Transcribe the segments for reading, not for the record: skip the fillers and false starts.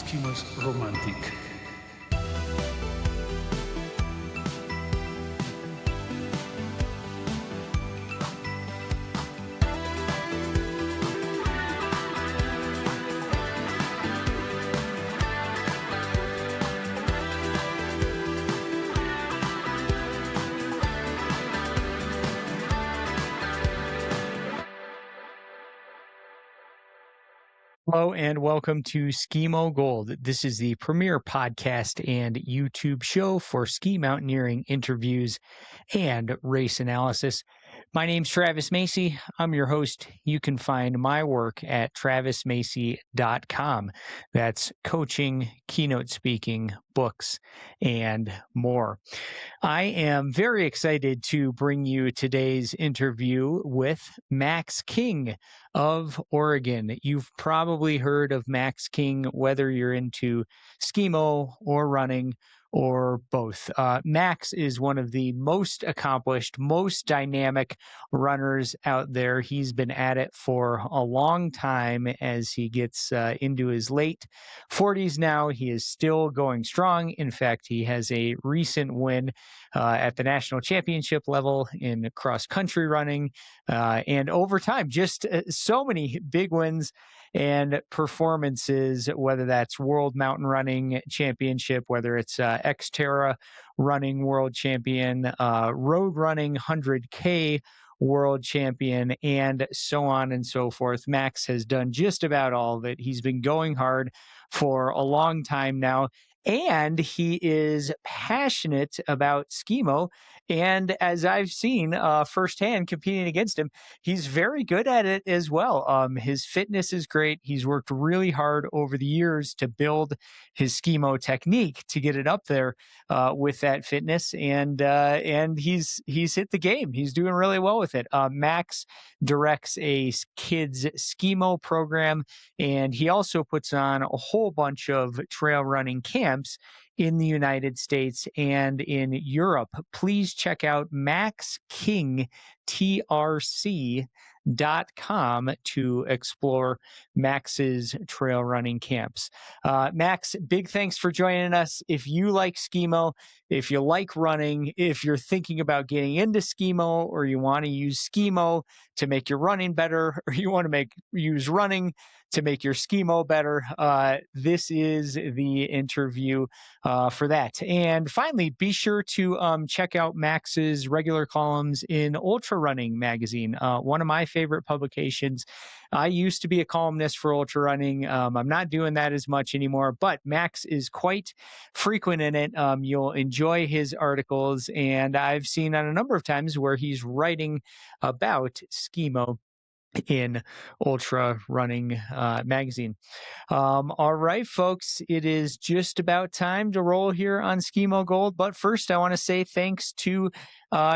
que más romantic. Hello and welcome to Skimo Gold. This is the premier podcast and YouTube show for ski mountaineering interviews and race analysis. My name's Travis Macy. I'm your host. You can find my work at travismacy.com. That's coaching, keynote speaking, books, and more. I am very excited to bring you today's interview with Max King of Oregon. You've probably heard of Max King, whether you're into skimo or running or both. Max is one of the most accomplished, most dynamic runners out there. He's been at it for a long time as he gets into his late 40s now. He is still going strong. In fact, he has a recent win at the national championship level in cross country running. And over time, just so many big wins and performances, whether that's World Mountain Running Championship, whether it's Xterra Running World Champion, Road Running 100K World Champion, and so on and so forth. Max has done just about all of it. He's been going hard for a long time now. And he is passionate about skimo. And as I've seen firsthand competing against him, he's very good at it as well. His fitness is great. He's worked really hard over the years to build his skimo technique to get it up there with that fitness. And he's hit the game. He's doing really well with it. Max directs a kids skimo program, and he also puts on a whole bunch of trail running camps in the United States and in Europe. Please check out maxkingtrc.com to explore Max's trail running camps. Max, big thanks for joining us. If you like skimo, if you like running, if you're thinking about getting into skimo, or you want to use skimo to make your running better, or you want to use running to make your skimo better, this is the interview for that. And finally, be sure to check out Max's regular columns in Ultra Running magazine, one of my favorite publications. I used to be a columnist for Ultra Running. I'm not doing that as much anymore, but Max is quite frequent in it. You'll enjoy his articles, and I've seen on a number of times where he's writing about skimo in Ultra Running magazine. All right, folks, it is just about time to roll here on Skimo Gold. But first, I want to say thanks to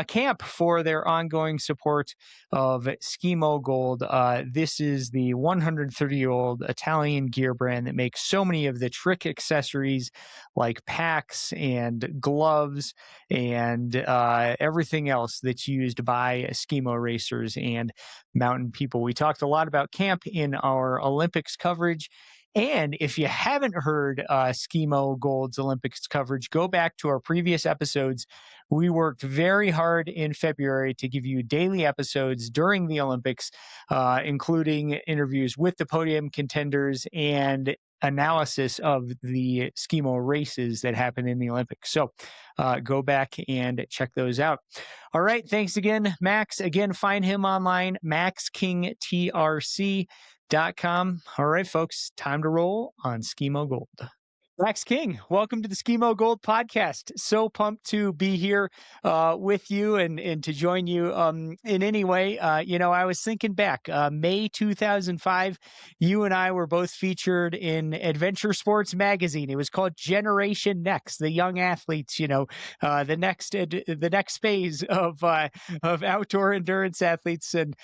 Camp for their ongoing support of Skimo Gold. This is the 130-year-old Italian gear brand that makes so many of the trick accessories like packs and gloves and everything else that's used by skimo racers and mountain people. We talked a lot about Camp in our Olympics coverage. And if you haven't heard Skimo Gold's Olympics coverage, go back to our previous episodes. We worked very hard in February to give you daily episodes during the Olympics, including interviews with the podium contenders and analysis of the skimo races that happen in the Olympics. So go back and check those out. All right. Thanks again, Max. Again, find him online, maxkingtrc.com. All right, folks, time to roll on Skimo Gold. Max King, welcome to the Skimo Gold podcast. So pumped to be here with you and to join you in any way. I was thinking back, May 2005, you and I were both featured in Adventure Sports magazine. It was called Generation Next, the young athletes, the next phase of outdoor endurance athletes. And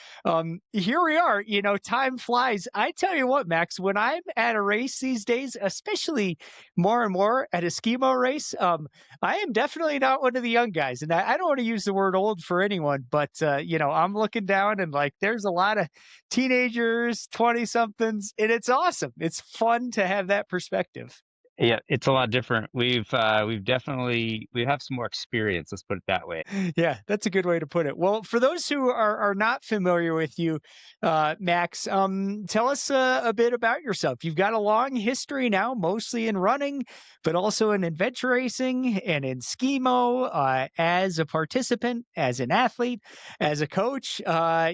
here we are, time flies. I tell you what, Max, when I'm at a race these days, especially more and more at a Skimo race. I am definitely not one of the young guys, and I don't want to use the word old for anyone, but I'm looking down and like there's a lot of teenagers, 20 somethings, and it's awesome. It's fun to have that perspective. Yeah, it's a lot different. We've definitely we have some more experience, let's put it that way. Yeah, that's a good way to put it. Well, for those who are not familiar with you, Max, tell us a bit about yourself. You've got a long history now, mostly in running, but also in adventure racing and in skimo. As a participant, as an athlete, as a coach,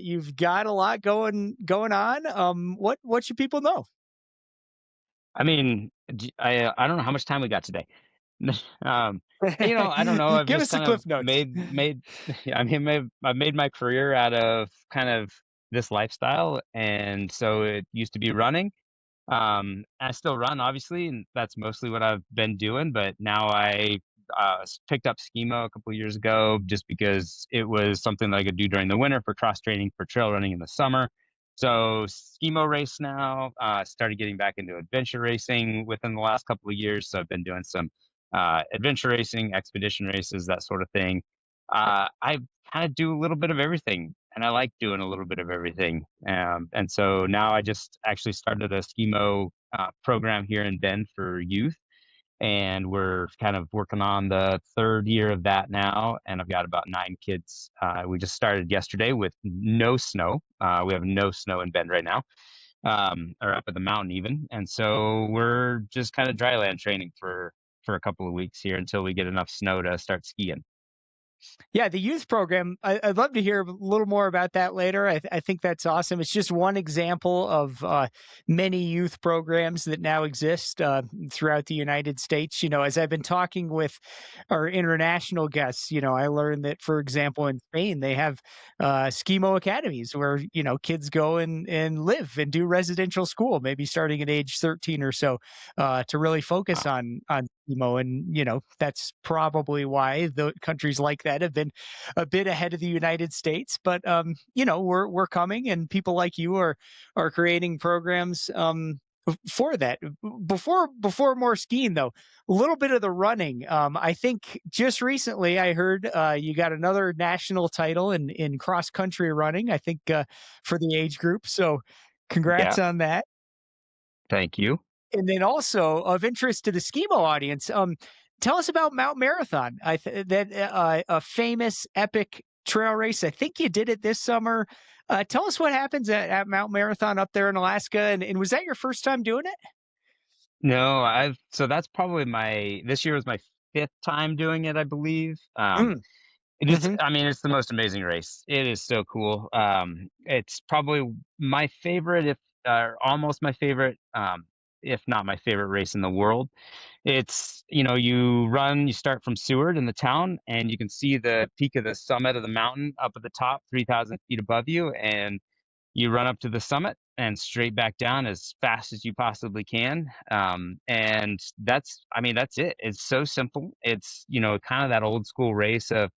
you've got a lot going on. What should people know? I mean, I don't know how much time we got today. Um, I don't know, I've Give just us the kind of cliff notes. made I mean, I've made my career out of kind of this lifestyle, and so it used to be running. I still run, obviously, and that's mostly what I've been doing. But now I picked up Skimo a couple of years ago just because it was something that I could do during the winter for cross training for trail running in the summer. So Skimo race now. Started getting back into adventure racing within the last couple of years. So I've been doing some adventure racing, expedition races, that sort of thing. I kind of do a little bit of everything, and I like doing a little bit of everything. And so now I just actually started a Skimo program here in Bend for youth, and we're kind of working on the third year of that now. And I've got about 9 kids. We just started yesterday with no snow. We have no snow in Bend right now, or up at the mountain even. And so we're just kind of dry land training for a couple of weeks here until we get enough snow to start skiing. Yeah, the youth program, I'd love to hear a little more about that later. I think that's awesome. It's just one example of many youth programs that now exist throughout the United States. As I've been talking with our international guests, I learned that, for example, in Spain, they have skimo academies where, kids go and live and do residential school, maybe starting at age 13 or so, to really focus Wow. on skimo. And, that's probably why the countries like that have been a bit ahead of the United States. But we're coming, and people like you are creating programs for that. Before more skiing, though, a little bit of the running. I think just recently I heard you got another national title in cross country running. I think for the age group. So, Yeah. congrats on that. Thank you. And then also of interest to the Skimo audience, tell us about Mount Marathon. That a famous epic trail race. I think you did it this summer. Tell us what happens at Mount Marathon up there in Alaska. And was that your first time doing it? No, I've so that's probably this year was my fifth time doing it, I believe. Mm, hmm I mean, it's the most amazing race. It is so cool. It's probably my favorite, if almost my favorite, if not my favorite race in the world. You start from Seward in the town, and you can see the peak of the summit of the mountain up at the top, 3,000 feet above you, and you run up to the summit and straight back down as fast as you possibly can. And I mean, that's it. It's so simple. It's, kind of that old school race of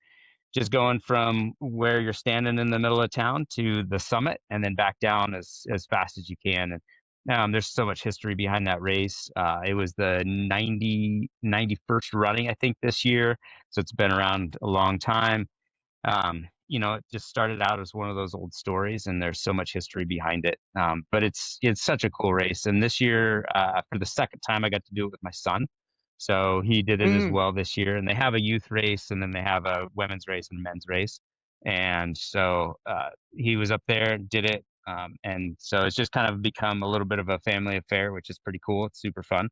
just going from where you're standing in the middle of town to the summit and then back down as fast as you can. And there's so much history behind that race. It was the 91st running, I think, this year. So it's been around a long time. It just started out as one of those old stories, and there's so much history behind it. But it's such a cool race. And this year, for the second time, I got to do it with my son. So he did it as mm well this year. And they have a youth race, and then they have a women's race and men's race. And so he was up there and did it. And so it's just kind of become a little bit of a family affair, which is pretty cool. It's super fun.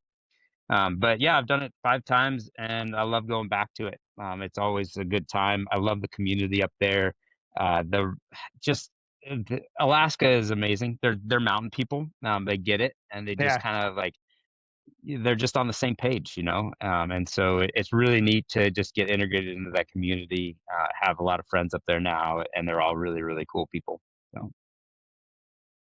But yeah, I've done it 5 times, and I love going back to it. It's always a good time. I love the community up there. The just Alaska is amazing. They're mountain people. They get it, and they just Yeah. kind of like they're just on the same page, And so it's really neat to just get integrated into that community. Have a lot of friends up there now, and they're all really really cool people. So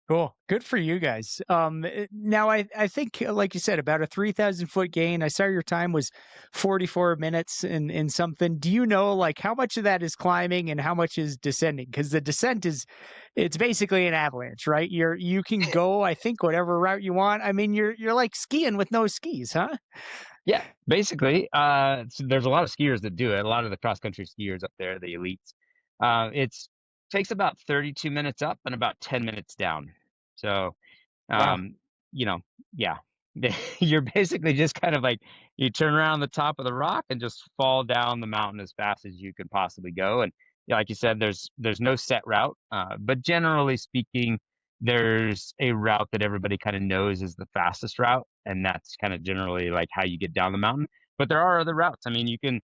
Cool. Good for you guys. Now I think, like you said, about a 3,000 foot gain. I saw your time was 44 minutes in something. Do you know like how much of that is climbing and how much is descending? Because the descent it's basically an avalanche, right? You can go, I think, whatever route you want. I mean, you're like skiing with no skis, huh? Yeah, basically. So there's a lot of skiers that do it. A lot of the cross country skiers up there, the elites. It's takes about 32 minutes up and about 10 minutes down. So Wow. um, you know, yeah. You're basically just kind of like you turn around the top of the rock and just fall down the mountain as fast as you can possibly go. And yeah, like you said, there's no set route, but generally speaking, there's a route that everybody kind of knows is the fastest route, and that's kind of generally like how you get down the mountain. But there are other routes. I mean, you can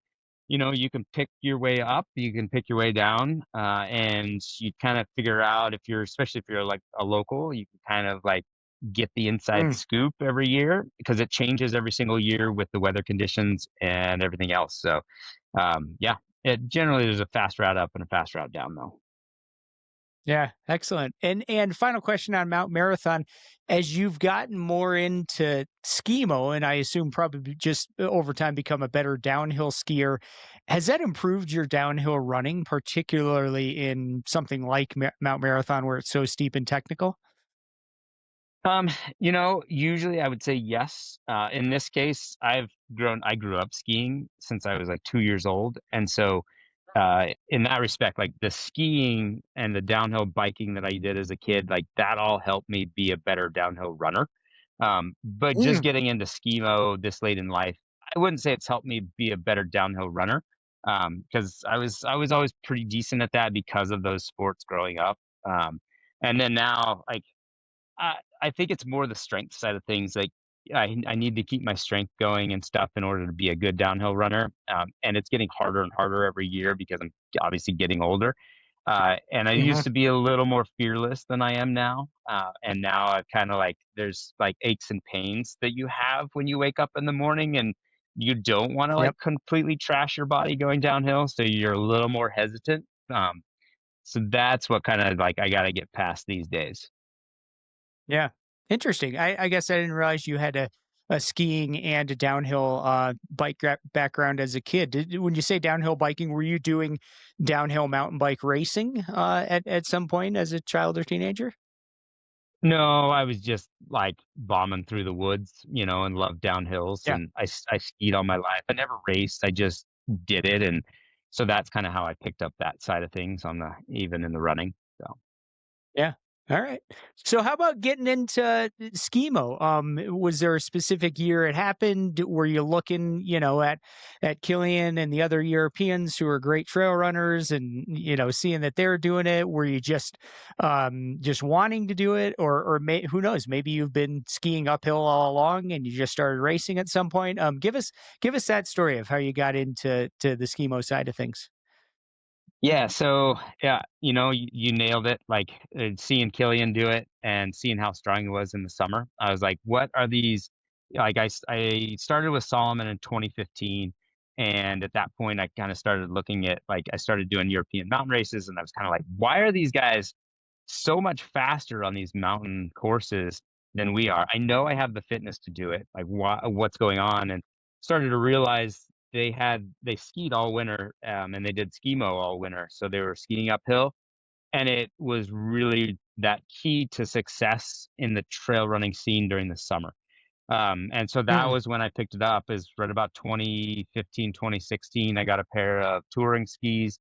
pick your way up, you can pick your way down, and you kind of figure out if you're, especially if you're like a local, you can kind of like get the inside Mm. scoop every year because it changes every single year with the weather conditions and everything else. So, yeah, it generally there's a fast route up and a fast route down though. Yeah, excellent. And final question on Mount Marathon, as you've gotten more into skimo, and I assume probably just over time become a better downhill skier, has that improved your downhill running, particularly in something like Mount Marathon where it's so steep and technical? Um, usually I would say yes. In this case, I grew up skiing since I was like 2 years old. And so, in that respect, like the skiing and the downhill biking that I did as a kid, like that all helped me be a better downhill runner. But just Mm. getting into skimo this late in life, I wouldn't say it's helped me be a better downhill runner. Because I was always pretty decent at that because of those sports growing up. And then now, like I think it's more the strength side of things. Like I need to keep my strength going and stuff in order to be a good downhill runner. And it's getting harder and harder every year because I'm obviously getting older. And I used Hmm. to be a little more fearless than I am now. And now I've kind of like there's like aches and pains that you have when you wake up in the morning and you don't want to like Yep. completely trash your body going downhill, so you're a little more hesitant. So that's what kind of like I got to get past these days. Yeah. Interesting. I guess I didn't realize you had a skiing and a downhill background as a kid. When you say downhill biking, were you doing downhill mountain bike racing at some point as a child or teenager? No, I was just, like, bombing through the woods, and loved downhills, Yeah. and I skied all my life. I never raced, I just did it, and so that's kinda how I picked up that side of things on the even in the running, so. Yeah. All right. So how about getting into skimo? Was there a specific year it happened? Were you looking, at Kilian and the other Europeans who are great trail runners and seeing that they're doing it? Were you just wanting to do it or who knows, maybe you've been skiing uphill all along and you just started racing at some point? Give us that story of how you got into the skimo side of things. Yeah, so, yeah, you nailed it, like, seeing Kilian do it and seeing how strong he was in the summer, I was like, "What are these" like, I started with Solomon in 2015, and at that point, I kinda started looking at like, I started doing European mountain races, and I was kinda like, "Why are these guys so much faster on these mountain courses than we are. I know I have the fitness to do it. Like, what's going on?" And started to realize they skied all winter, and they did skimo all winter, so they were skiing uphill, and it was really that key to success in the trail running scene during the summer. And so that Mm. was when I picked it up. Is right about 2015, 2016. I got a pair of touring skis,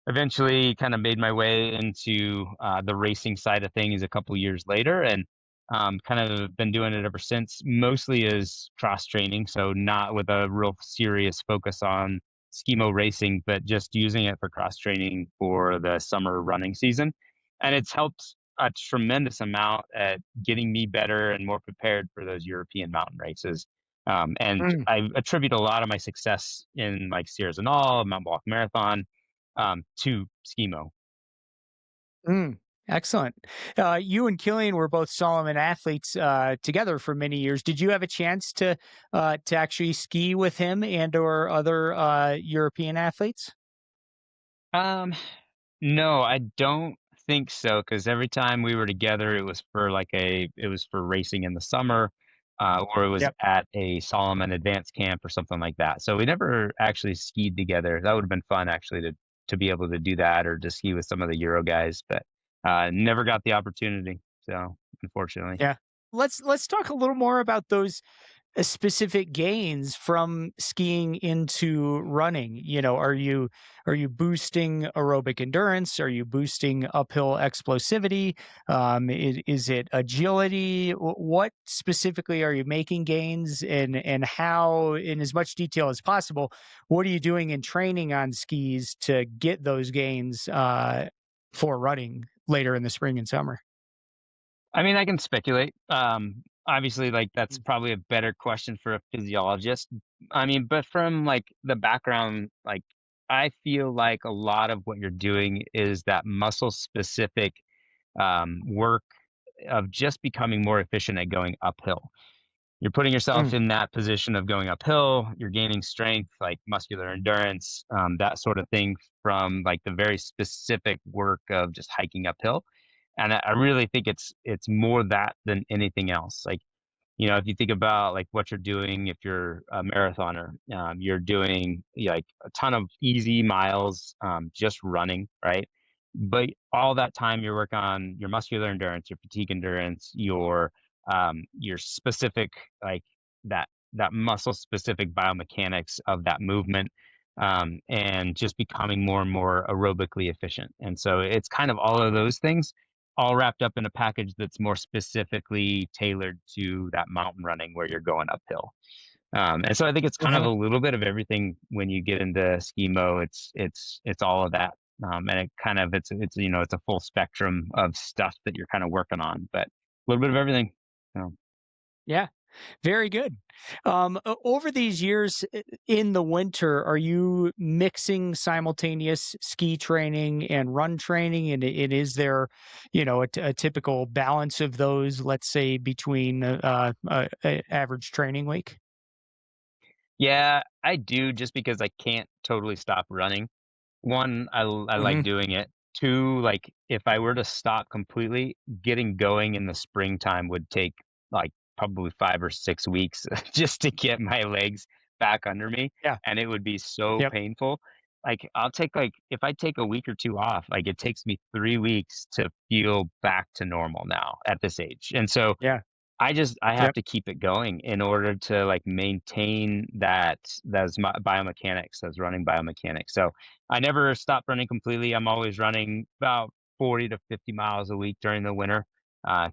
eventually kind of made my way into the racing side of things a couple years later, and kind of been doing it ever since, mostly as cross training, so not with a real serious focus on skimo racing, but just using it for cross training for the summer running season. And it's helped a tremendous amount at getting me better and more prepared for those European mountain races. And Mm. I attribute a lot of my success in like Sierra Zinal, Mount Blanc Marathon, to Skimo. Mm, excellent. You and Killian were both Solomon athletes together for many years. Did you have a chance to actually ski with him and or other European athletes? Um, no, I don't think so, because every time we were together, it was for racing in the summer, or it was Yep. at a Solomon advanced camp or something like that. So we never actually skied together. That would have been fun actually to be able to do that or to ski with some of the Euro guys, but never got the opportunity. So unfortunately. Yeah. Let's talk a little more about those specific gains from skiing into running. Are you boosting aerobic endurance? Are you boosting uphill explosivity? Is it agility? What specifically are you making gains, and how, in as much detail as possible, what are you doing in training on skis to get those gains for running later in the spring and summer? I mean, I can speculate. Obviously, like that's Mm. probably a better question for a physiologist. I mean, but from like the background, like I feel like a lot of what you're doing is that muscle specific work of just becoming more efficient at going uphill. You're putting yourself Mm. in that position of going uphill. You're gaining strength, like muscular endurance, that sort of thing, from like the very specific work of just hiking uphill. And I really think it's more that than anything else. Like, if you think about like what you're doing, if you're a marathoner, you're doing like a ton of easy miles, just running, right? But all that time you work on your muscular endurance, your fatigue endurance, your specific, like that muscle specific biomechanics of that movement, and just becoming more and more aerobically efficient. And so it's kind of all of those things all wrapped up in a package that's more specifically tailored to that mountain running where you're going uphill. And so I think it's kind of a Uh-huh. little bit of everything when you get into Skimo. It's all of that. And it kind of it's a full spectrum of stuff that you're kind of working on, but a little bit of everything. So. Yeah. Very good. Over these years in the winter, are you mixing simultaneous ski training and run training? And is there, a typical balance of those, let's say, between average training week? Yeah, I do just because I can't totally stop running. One, I like Hmm. doing it. Two, like if I were to stop completely, getting going in the springtime would take like probably 5 or 6 weeks just to get my legs back under me, Yeah. and it would be so Yep. painful. Like I'll take like if I take a week or two off, like it takes me 3 weeks to feel back to normal now at this age. And so Yeah. I have Yep. to keep it going in order to like maintain those biomechanics, those running biomechanics. So I never stop running completely. I'm always running about 40 to 50 miles a week during the winter,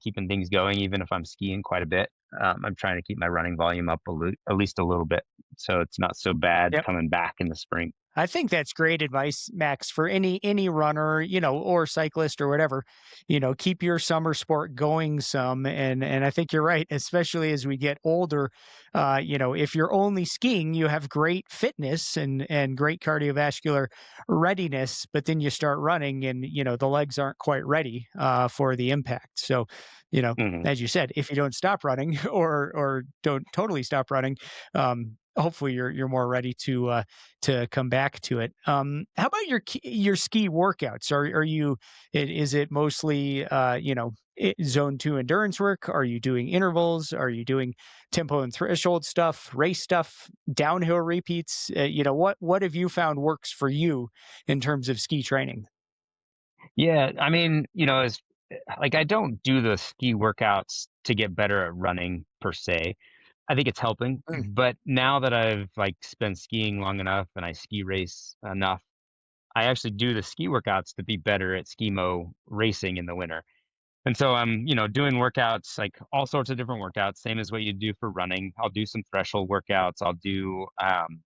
keeping things going, even if I'm skiing quite a bit. I'm trying to keep my running volume up at least a little bit, so it's not so bad Yep. coming back in the spring. I think that's great advice, Max, for any runner, or cyclist or whatever. Keep your summer sport going some, and I think you're right, especially as we get older. If you're only skiing, you have great fitness and great cardiovascular readiness, but then you start running, and the legs aren't quite ready for the impact. So, Hmm. as you said, if you don't stop running or don't totally stop running, hopefully you're more ready to come back to it. How about your ski workouts? Is it mostly zone two endurance work? Are you doing intervals? Are you doing tempo and threshold stuff, race stuff, downhill repeats? What have you found works for you in terms of ski training? Yeah, I mean, as like I don't do the ski workouts to get better at running per se. I think it's helping, Mm. but now that I've like spent skiing long enough and I ski race enough, I actually do the ski workouts to be better at skimo racing in the winter. And so I'm, doing workouts, like all sorts of different workouts, same as what you do for running. I'll do some threshold workouts. I'll do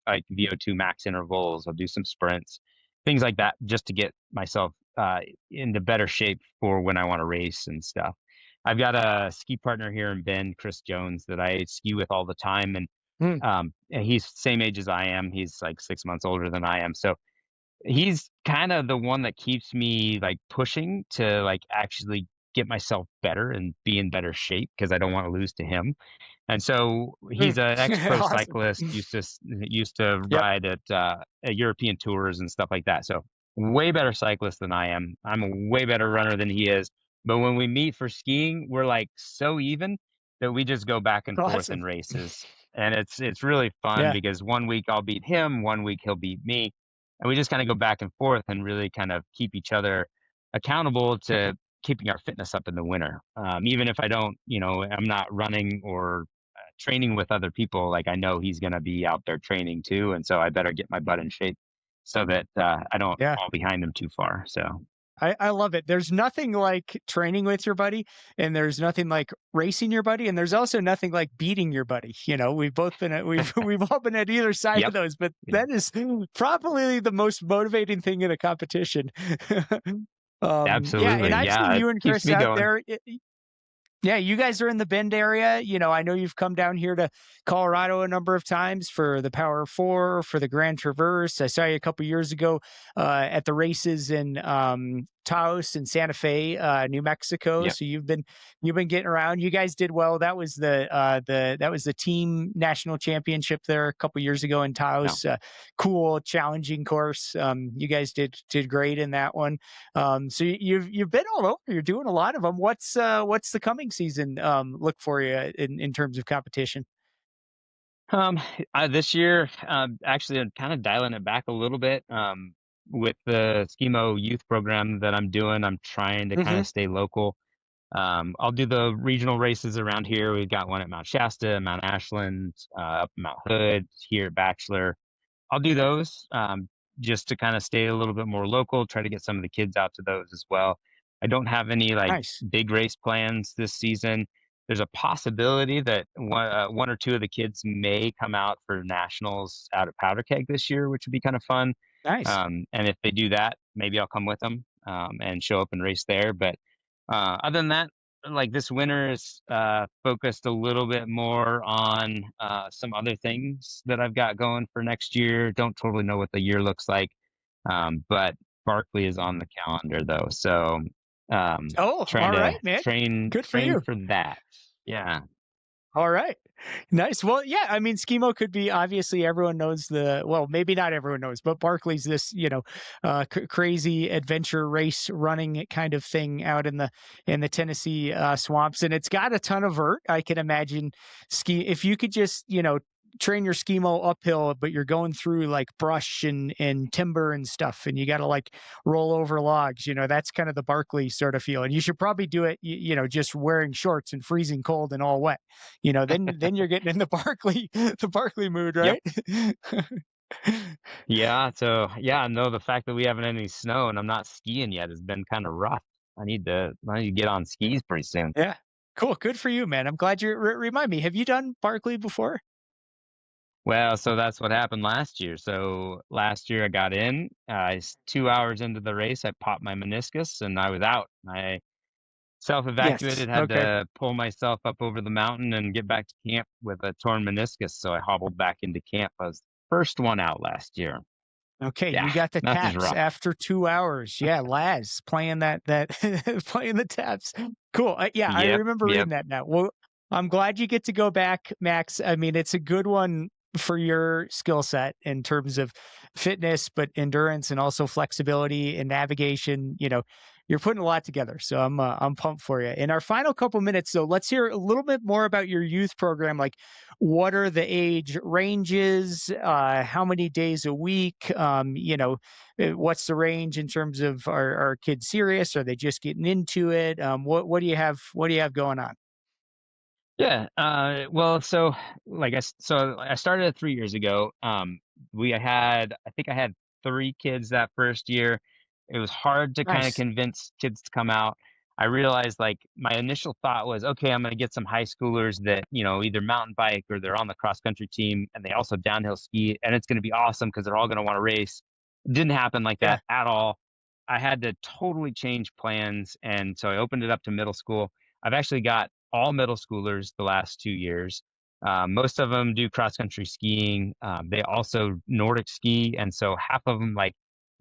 like VO2 max intervals. I'll do some sprints, things like that, just to get myself into better shape for when I want to race and stuff. I've got a ski partner here in Bend, Chris Jones, that I ski with all the time, Mm. and he's same age as I am. He's like 6 months older than I am, so he's kind of the one that keeps me like pushing to like actually get myself better and be in better shape because I don't want to lose to him. And so he's Mm. an ex-pro Awesome. cyclist, used to Yep. ride at European tours and stuff like that. So way better cyclist than I am. I'm a way better runner than he is. But when we meet for skiing, we're like so even that we just go back and forth in Awesome. races. And it's really fun Yeah. because one week I'll beat him, one week he'll beat me. And we just kind of go back and forth and really kind of keep each other accountable to keeping our fitness up in the winter. Even if I don't, I'm not running or training with other people, like I know he's going to be out there training too. And so I better get my butt in shape so that I don't Yeah. fall behind him too far. So, I love it. There's nothing like training with your buddy, and there's nothing like racing your buddy, and there's also nothing like beating your buddy. We've both been at we've all been at either side of yep, those, but yeah, that is probably the most motivating thing in a competition. Yeah, and absolutely. I've seen Yeah, it you and keeps Chris me out going. there. Yeah, you guys are in the Bend area. I know you've come down here to Colorado a number of times for the Power Four, for the Grand Traverse. I saw you a couple years ago at the races in Taos and Santa Fe, New Mexico. Yep. So you've been getting around. You guys did well. That was the team national championship there a couple years ago in No. Taos. Cool, challenging course. You guys did great in that one. So you've been all over. You're doing a lot of them. What's the coming season look for you in terms of competition? Um, this year, actually, I'm kind of dialing it back a little bit. With the Skimo youth program that I'm doing, I'm trying to kind Hmm. of stay local. I'll do the regional races around here. We've got one at Mount Shasta, Mount Ashland, up Mount Hood, here at Bachelor. I'll do those, just to kind of stay a little bit more local, try to get some of the kids out to those as well. I don't have any like Nice, big race plans this season. There's a possibility that one or two of the kids may come out for nationals out at Powder Keg this year, which would be kind of fun. nice. And if they do that, maybe I'll come with them, and show up and race there. But other than that, like this winter is focused a little bit more on some other things that I've got going for next year. Don't totally know what the year looks like, but Barkley is on the calendar though, so Oh, trying all to right, man. train Good for train you. for that. Yeah. All right. Nice. Well, yeah, I mean, Skimo could be obviously everyone knows well, maybe not everyone knows, but Barkley's this, crazy adventure race running kind of thing out in the Tennessee swamps, and it's got a ton of vert. I can imagine if you could just, train your Skimo uphill, but you're going through like brush and timber and stuff, and you got to like roll over logs. That's kind of the Barkley sort of feel, and you should probably do it, just wearing shorts and freezing cold and all wet. Then you're getting in the Barkley the Barkley mood, Yep. right? Yeah. So yeah, no, the fact that we haven't had any snow and I'm not skiing yet has been kind of rough. I need to get on skis pretty soon. Yeah. Cool. Good for you, man. I'm glad you remind me. Have you done Barkley before? Well, so that's what happened last year. So last year I got in, 2 hours into the race, I popped my meniscus and I was out. I Yes. self-evacuated, had Okay. to pull myself up over the mountain and get back to camp with a torn meniscus. So I hobbled back into camp. I was the first one out last year. Okay, you Yeah, got the that is taps rough. after 2 hours. Yeah, Laz playing that playing the taps. Cool. Yeah, I Yep, remember yep. reading that now. Well, I'm glad you get to go back, Max. I mean, it's a good one for your skill set in terms of fitness, but endurance and also flexibility and navigation. You're putting a lot together. So I'm pumped for you. In our final couple minutes, though, let's hear a little bit more about your youth program. Like, what are the age ranges? How many days a week? What's the range in terms of are kids serious? Are they just getting into it? What do you have? What do you have going on? Yeah. Well, so I started it 3 years ago. I think I had three kids that first year. It was hard to kind of Nice. convince kids to come out. I realized like my initial thought was, okay, I'm going to get some high schoolers that, either mountain bike or they're on the cross country team and they also downhill ski, and it's going to be awesome because they're all going to want to race. Didn't happen like Yeah. that at all. I had to totally change plans. And so I opened it up to middle school. I've actually got all middle schoolers the last 2 years. Most of them do cross country skiing. They also Nordic ski, and so half of them like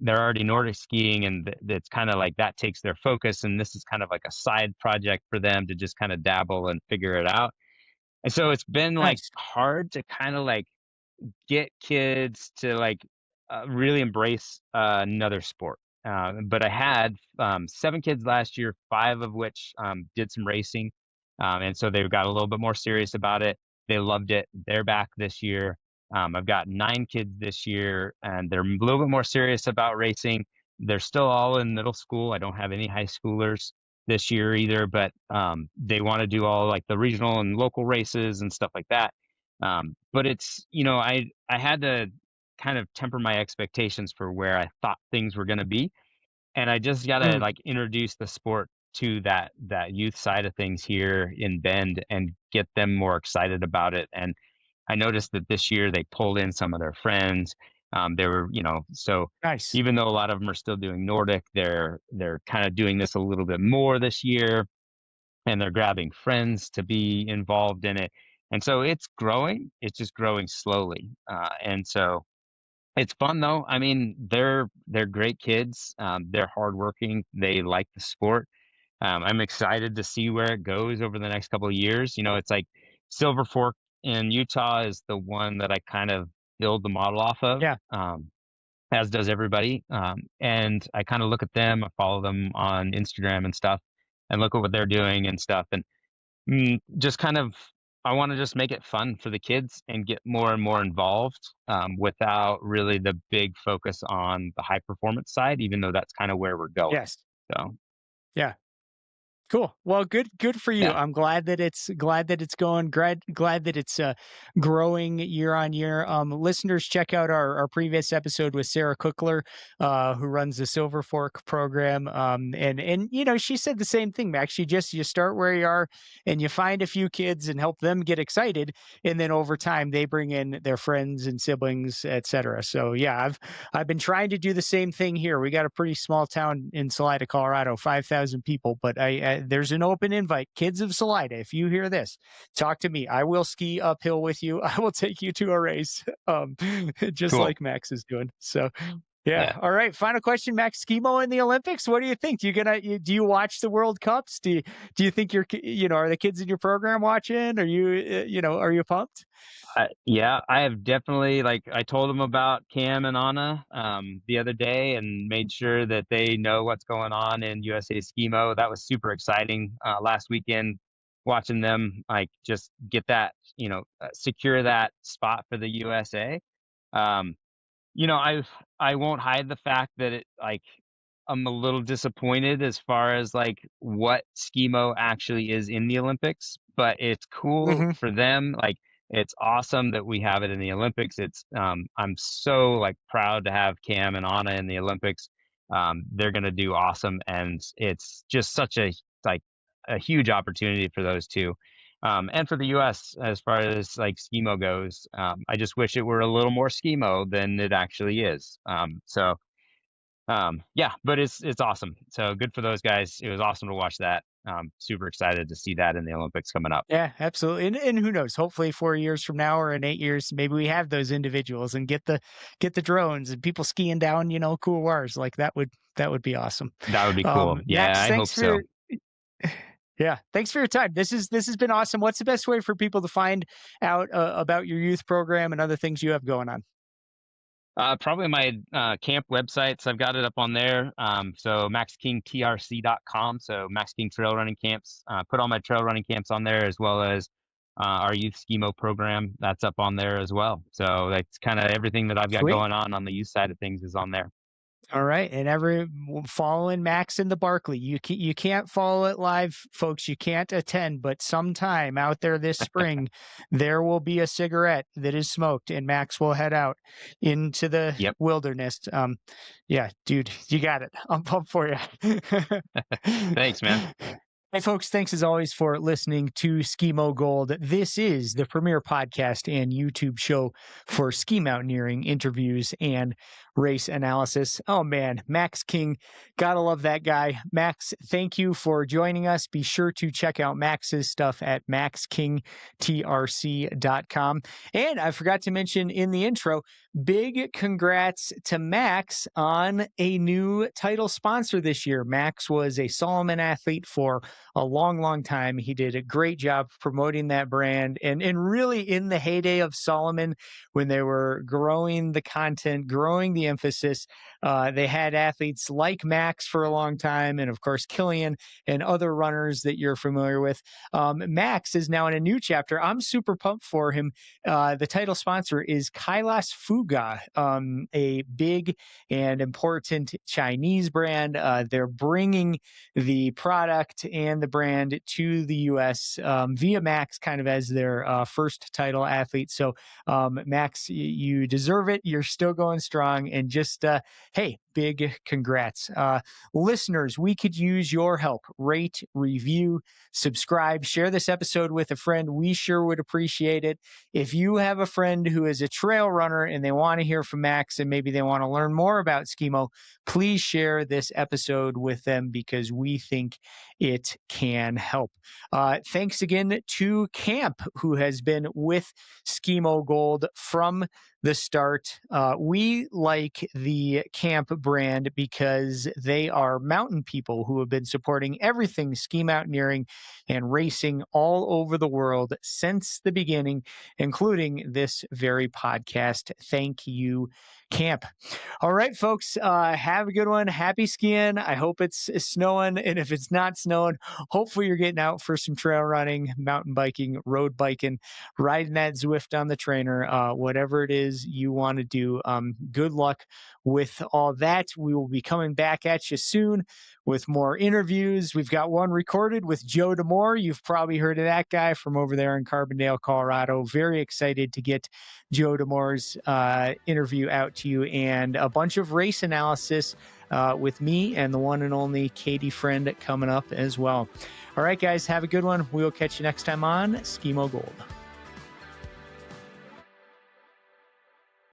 they're already Nordic skiing, and it's kind of like that takes their focus, and this is kind of like a side project for them to just kind of dabble and figure it out. And so it's been like Nice. hard to kind of like get kids to like really embrace another sport. But I had 7 kids last year, 5 of which did some racing. And so they've got a little bit more serious about it. They loved it. They're back this year. I've got 9 kids this year, and they're a little bit more serious about racing. They're still all in middle school. I don't have any high schoolers this year either, but they want to do all like the regional and local races and stuff like that. But it's, I had to kind of temper my expectations for where I thought things were going to be, and I just got to Mm, like introduce the sport to that youth side of things here in Bend and get them more excited about it. And I noticed that this year they pulled in some of their friends. They were, so nice. even though a lot of them are still doing Nordic, they're kind of doing this a little bit more this year, and they're grabbing friends to be involved in it. And so it's growing. It's just growing slowly. And so it's fun though. I mean, they're great kids. They're hardworking. They like the sport. I'm excited to see where it goes over the next couple of years. It's like Silver Fork in Utah is the one that I kind of build the model off of, Yeah. as does everybody. And I kind of look at them, I follow them on Instagram and stuff, and look at what they're doing and stuff. And just kind of, I want to just make it fun for the kids and get more and more involved, without really the big focus on the high performance side, even though that's kind of where we're going. Yes. So, Yeah. Cool. Well, good for you. yeah, I'm glad that it's going. Glad that it's growing year on year. Listeners, check out our previous episode with Sarah Cookler, who runs the Silver Fork program. And she said the same thing, Max. You start where you are and you find a few kids and help them get excited, and then over time they bring in their friends and siblings, etc. So yeah, I've been trying to do the same thing here. We got a pretty small town in Salida, Colorado, 5,000 people, but there's an open invite. Kids of Salida, if you hear this, talk to me. I will ski uphill with you. I will take you to a race, just cool. like Max is doing. So yeah. Yeah. All right. Final question, Max. Skimo in the Olympics. What do you think? Do you watch the World Cups? Do you think are the kids in your program watching? Are are you pumped? Yeah, I have definitely, like, I told them about Cam and Anna the other day and made sure that they know what's going on in USA Skimo. That was super exciting last weekend, watching them like just get that, secure that spot for the USA. Um, I won't hide the fact that I'm a little disappointed as far as like what Skimo actually is in the Olympics, but it's cool Hmm. for them. Like, it's awesome that we have it in the Olympics. I'm so like proud to have Cam and Anna in the Olympics. They're gonna do awesome, and it's just such like a huge opportunity for those two. And for the U.S. as far as like Skimo goes. I just wish it were a little more Skimo than it actually is. Yeah, but it's awesome. So good for those guys. It was awesome to watch that. Super excited to see that in the Olympics coming up. Yeah, absolutely. And who knows? Hopefully, 4 years from now or in 8 years, maybe we have those individuals and get the drones and people skiing down, cool wars. Like that would be awesome. That would be cool. Yeah, Max, I hope so. thanks for your time. This has been awesome. What's the best way for people to find out about your youth program and other things you have going on? Probably my camp websites. I've got it up on there. So maxkingtrc.com. So Max King Trail Running Camps. Put all my trail running camps on there, as well as our youth Skimo program. That's up on there as well. So that's kind of everything that I've got Sweet. going on the youth side of things is on there. All right, and following Max in the Barkley. You can't follow it live, folks. You can't attend, but sometime out there this spring, there will be a cigarette that is smoked, and Max will head out into the Yep. wilderness. Yeah, dude, you got it. I'm pumped for you. Thanks, man. Hey, folks, thanks as always for listening to Skimo Gold. This is the premier podcast and YouTube show for ski mountaineering interviews and race analysis. Oh, man, Max King. Gotta love that guy. Max, thank you for joining us. Be sure to check out Max's stuff at maxkingtrc.com. And I forgot to mention in the intro, big congrats to Max on a new title sponsor this year. Max was a Solomon athlete for a long, long time. He did a great job promoting that brand and really in the heyday of Solomon when they were growing the content, growing the the emphasis. They had athletes like Max for a long time, and of course Kilian and other runners that you're familiar with. Max is now in a new chapter. I'm super pumped for him. The title sponsor is Kailas Fuga, a big and important Chinese brand. They're bringing the product and the brand to the U.S. Via Max, kind of as their first title athlete. So, Max, you deserve it. You're still going strong, and just hey, big congrats. Listeners, we could use your help. Rate, review, subscribe, share this episode with a friend. We sure would appreciate it. If you have a friend who is a trail runner and they want to hear from Max and maybe they want to learn more about Skimo, please share this episode with them because we think it can help. Thanks again to Camp, who has been with Skimo Gold from the start. We like the Camp brand because they are mountain people who have been supporting everything ski mountaineering and racing all over the world since the beginning, including this very podcast. Thank you, Camp. All right, folks, have a good one. Happy skiing. I hope it's snowing. And if it's not snowing, hopefully you're getting out for some trail running, mountain biking, road biking, riding that Zwift on the trainer, whatever it is you want to do. Good luck with all that. We will be coming back at you soon with more interviews. We've got one recorded with Joe D'Amore. You've probably heard of that guy from over there in Carbondale, Colorado. Very excited to get Joe D'Amore's interview out to you, and a bunch of race analysis with me and the one and only Katie Friend coming up as well. All right, guys, have a good one. We'll catch you next time on Skimo Gold.